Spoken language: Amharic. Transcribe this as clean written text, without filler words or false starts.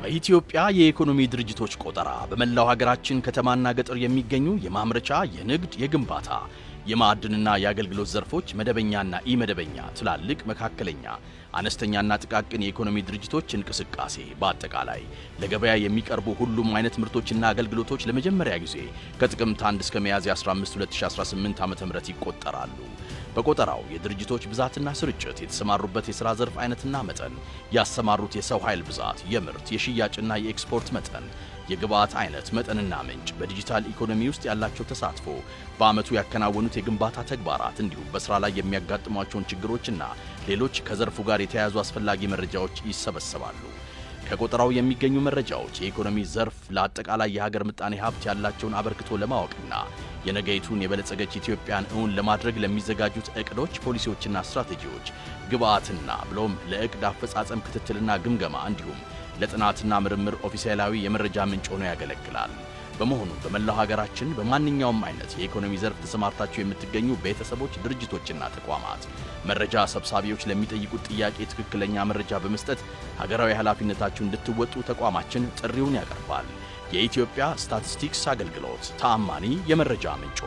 በኢትዮጵያ የኢኮኖሚ ድርጅቶች ቆጠራ በመላው ሀገራችን ከተማና ገጠር የሚገኙ የማምረቻ፣ የንግድ፣ የግንባታ፣ የማዕድንና የአገልግሎት ዘርፎች መደበኛና ኢመደበኛ፣ ትላልቅ፣ መካከለኛ፣ አነስተኛና ጥቃቅን የኢኮኖሚ ድርጅቶች እንቅስቃሴ በአጠቃላይ ለገበያ የሚቀርቡ ሁሉም አይነት ምርቶችና አገልግሎቶች ለመጀመሪያ ጊዜ ከጥቅምት 1 እስከ ሚያዝያ 15 2018 ዓ.ም ይቆጠራሉ። በቆጠራው የድርጅቶች ብዛትና ስርጭት፣ የተሰማሩበት የሥራ ዘርፍ አይነትና መጠን፣ ያሰማሩት የሰው ኃይል ብዛት፣ የምርት የሽያጭና የኤክስፖርት መጠን፣ የግብዓት አይነት መጠንና ምንጭ፣ በዲጂታል ኢኮኖሚ ውስጥ ያላቸው ተሳትፎ፣ በዓመቱ ያከናወኑት የግንባታ ተግባራት እንዲሁም በሥራ ላይ የሚያጋጥሟቸውን ችግሮችና ሌሎች ከዘርፉ ጋር የተያያዙ አስፈላጊ መረጃዎች ይሰበሰባሉ። ከቆጠራው የሚገኙ መረጃዎች የኢኮኖሚ ዘርፍ ለአጠቃላይ የሀገር ምጣኔ ሀብት ያላቸውን አበርክቶ ለማወቅና የነገይቱን የበለጸገች ኢትዮጵያን እውን ለማድረግ ለሚዘጋጁት ዕቅዶች፣ ፖሊሲዎችና ስትራቴጂዎች ግብዓትና ብሎም ለዕቅድ አፈጻጸም ክትትልና ግምገማ እንዲሁም ለጥናትና ምርምር ኦፊሴላዊ የመረጃ ምንጭ ሆኖ ያገለግላል። በመሆኑ በመላው ሀገራችን በማንኛውም አይነት የኢኮኖሚ ዘርፍ ተሰማርታችሁ የምትገኙ ቤተሰቦች፣ ድርጅቶችና ተቋማት መረጃ ሰብሳቢዎች ለሚጠይቁት ጥያቄ ትክክለኛ መረጃ በመስጠት ሀገራዊ ኃላፊነታችሁን እንድትወጡ ተቋማችን ጥሪውን ያቀርባል። የኢትዮጵያ ስታቲስቲክስ አገልግሎት፣ ተአማኒ የመረጃ ምንጮ።